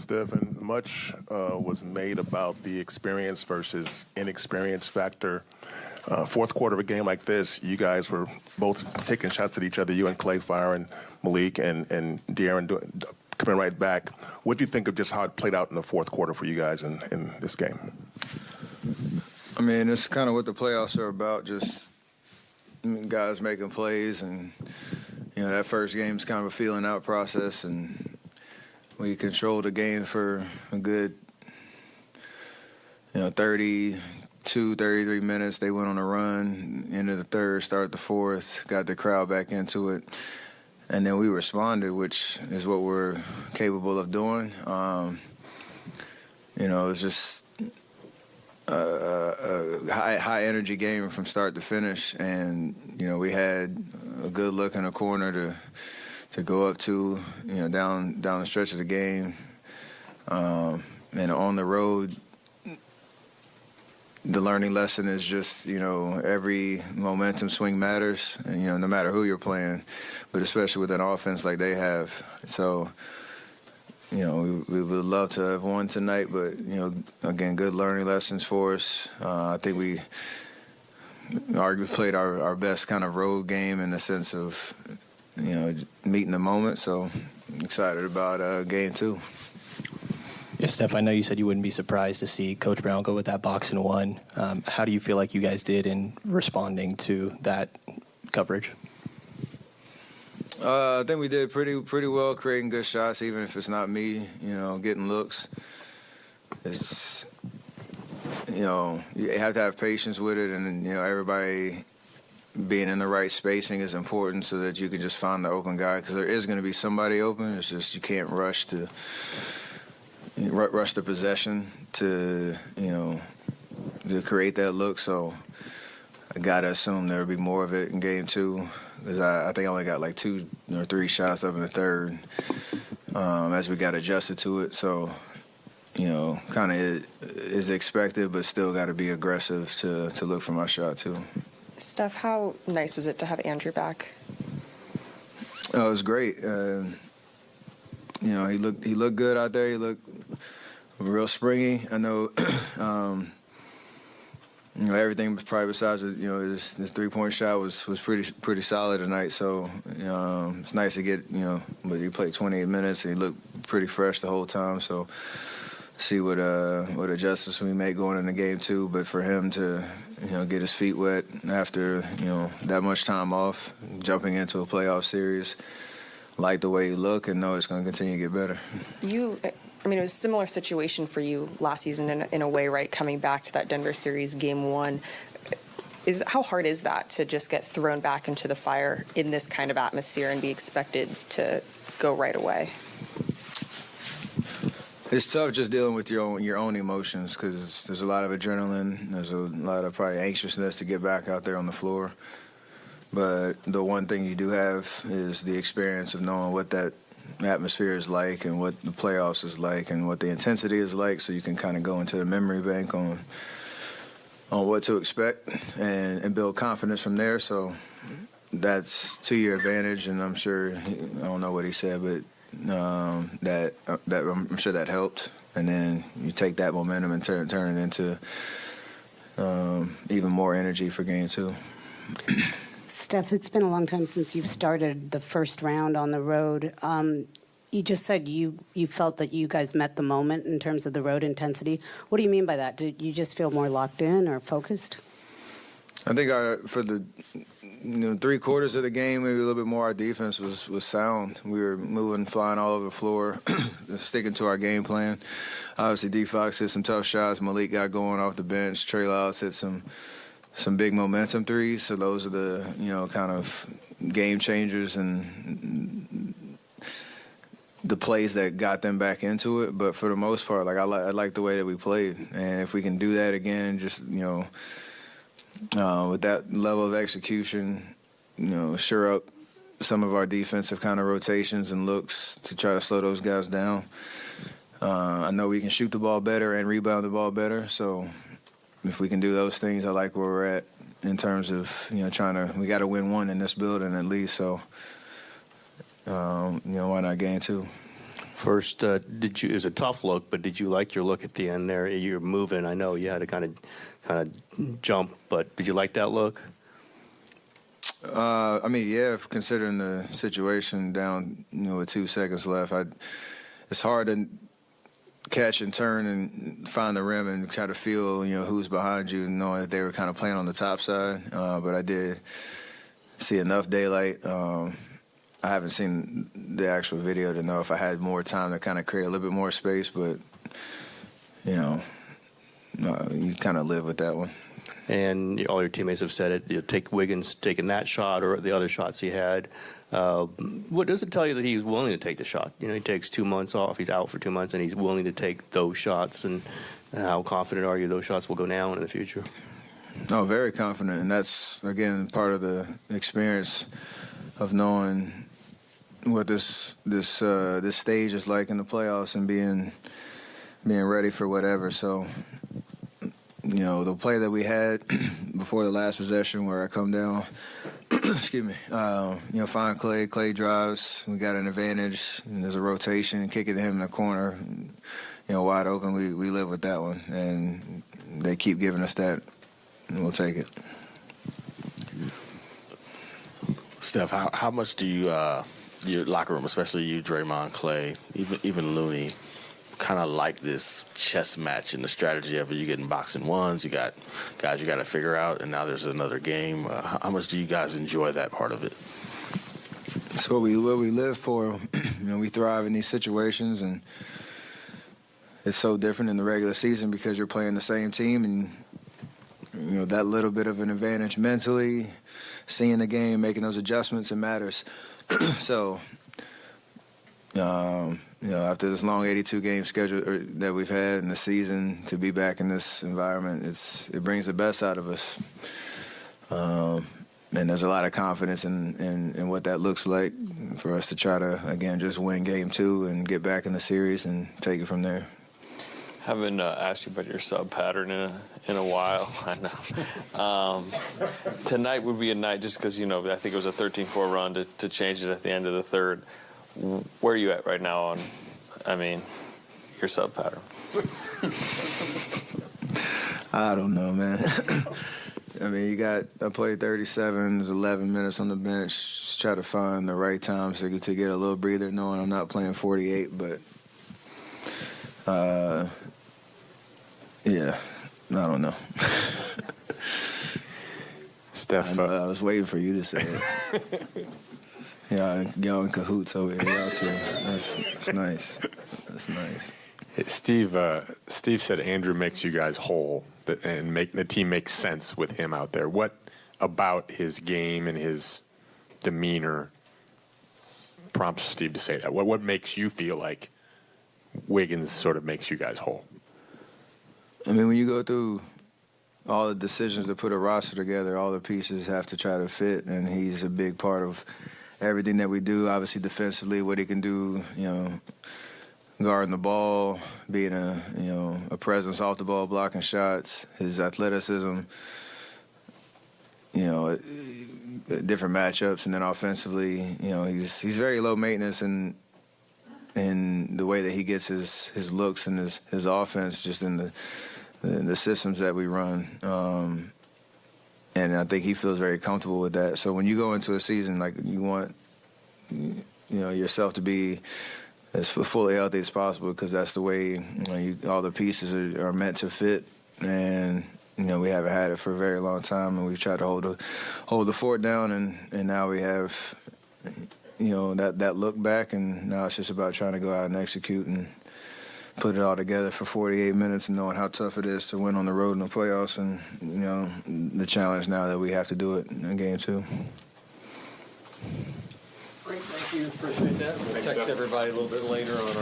Steph, and much was made about the experience versus inexperience factor. Fourth quarter of a game like this, you guys were both taking shots at each other, you and Clay firing, Malik and De'Aaron coming right back. What do you think of just how it played out in the fourth quarter for you guys in this game? I mean, it's kind of what the playoffs are about, just guys making plays. And, that first game's kind of a feeling out process. And we controlled the game for a good, 32, 33 minutes. They went on a run, into the third, started the fourth, got the crowd back into it. And then we responded, which is what we're capable of doing. It was just a high energy game from start to finish, and we had a good look in the corner to go up to, down the stretch of the game, and on the road. The learning lesson is just, every momentum swing matters, and, no matter who you're playing, but especially with an offense like they have. So, we would love to have won tonight, but, again, good learning lessons for us. I think we arguably played our best kind of road game in the sense of, meeting the moment. So excited about game two. Yeah, Steph, I know you said you wouldn't be surprised to see Coach Brown go with that box and one. How do you feel like you guys did in responding to that coverage? I think we did pretty well, creating good shots, even if it's not me, getting looks. It's, you have to have patience with it, and, everybody being in the right spacing is important so that you can just find the open guy, because there is going to be somebody open. It's just you can't rush the possession to create that look. So I got to assume there'll be more of it in game two, because I think I only got like 2 or 3 shots up in the third as we got adjusted to it. So, kind of is expected, but still got to be aggressive to look for my shot too. Steph, how nice was it to have Andrew back? Oh, it was great. He looked good out there. He looked real springy. I know, everything was probably besides, his 3-point shot was pretty solid tonight. So, it's nice to get, but he played 28 minutes and he looked pretty fresh the whole time. So, see what adjustments we make going into game two. But for him to, get his feet wet after, that much time off, jumping into a playoff series, like the way you look, and know it's going to continue to get better. It was a similar situation for you last season in a way, right? Coming back to that Denver series, game one. How hard is that to just get thrown back into the fire in this kind of atmosphere and be expected to go right away? It's tough just dealing with your own emotions, because there's a lot of adrenaline. There's a lot of probably anxiousness to get back out there on the floor. But the one thing you do have is the experience of knowing what that atmosphere is like and what the playoffs is like and what the intensity is like, so you can kind of go into the memory bank on what to expect and build confidence from there. So that's to your advantage, and I'm sure, I don't know what he said, but that I'm sure that helped. And then you take that momentum and turn it into even more energy for game two. Steph, it's been a long time since you've started the first round on the road. You just said you felt that you guys met the moment in terms of the road intensity. What do you mean by that? Did you just feel more locked in or focused? I think for the 3 quarters of the game, maybe a little bit more, our defense was sound. We were moving, flying all over the floor, sticking to our game plan. Obviously, D-Fox hit some tough shots. Malik got going off the bench. Trey Lyles hit some big momentum threes. So those are the, kind of game changers and the plays that got them back into it. But for the most part, I like the way that we played. And if we can do that again, just, with that level of execution, sure up some of our defensive kind of rotations and looks to try to slow those guys down. I know we can shoot the ball better and rebound the ball better. So if we can do those things, I like where we're at in terms of, we got to win one in this building at least. So, why not game two? First, it was a tough look, but did you like your look at the end there? You're moving. I know you had to kind of jump, but did you like that look? I mean, yeah, considering the situation down, with 2 seconds left, it's hard to catch and turn and find the rim and try to feel, who's behind you, knowing that they were kind of playing on the top side. But I did see enough daylight. I haven't seen the actual video to know if I had more time to kind of create a little bit more space, but, you kind of live with that one. And all your teammates have said it. Take Wiggins taking that shot or the other shots he had. What does it tell you that he's willing to take the shot? He takes 2 months off. He's out for 2 months, and he's willing to take those shots. And how confident are you those shots will go down in the future? Oh, very confident. And that's, again, part of the experience of knowing what this stage is like in the playoffs and being ready for whatever. So, the play that we had before the last possession where I come down, excuse me, find Clay. Clay drives. We got an advantage. And there's a rotation, kick it to him in the corner, wide open. We live with that one. And they keep giving us that, and we'll take it. Steph, how much do you, your locker room, especially you, Draymond, Clay, even Looney, kind of like this chess match and the strategy of it? You get in boxing ones, you got guys you got to figure out, and now there's another game. How much do you guys enjoy that part of it? It's what we live for. We thrive in these situations, and it's so different in the regular season because you're playing the same team, and that little bit of an advantage mentally, seeing the game, making those adjustments, it matters. So, after this long 82-game schedule that we've had in the season, to be back in this environment, it brings the best out of us. And there's a lot of confidence in what that looks like for us to try to, again, just win game 2 and get back in the series and take it from there. Haven't asked you about your sub pattern in a while. I know. Tonight would be a night just because, I think it was a 13-4 run to change it at the end of the third. Where are you at right now on, your sub pattern? I don't know, man. I played 37, there's 11 minutes on the bench. Just try to find the right time to get a little breather, knowing I'm not playing 48, but yeah, I don't know. Steph, I was waiting for you to say it. Y'all in cahoots over here, y'all too. That's nice. That's nice. Steve said Andrew makes you guys whole and make the team make sense with him out there. What about his game and his demeanor prompts Steve to say that? What makes you feel like Wiggins sort of makes you guys whole? When you go through all the decisions to put a roster together, all the pieces have to try to fit, and he's a big part of everything that we do. Obviously, defensively, what he can do, guarding the ball, being a presence off the ball, blocking shots, his athleticism, different matchups, and then offensively, he's very low maintenance in the way that he gets his looks and his offense, just in the systems that we run. And I think he feels very comfortable with that. So when you go into a season, like, you want yourself to be as fully healthy as possible, because that's the way all the pieces are meant to fit. And we haven't had it for a very long time, and we've tried to hold the fort down, and now we have that look back, and now it's just about trying to go out and execute and put it all together for 48 minutes, and knowing how tough it is to win on the road in the playoffs, and the challenge now that we have to do it in game 2. Great, thank you. Appreciate that. We'll text everybody a little bit later on.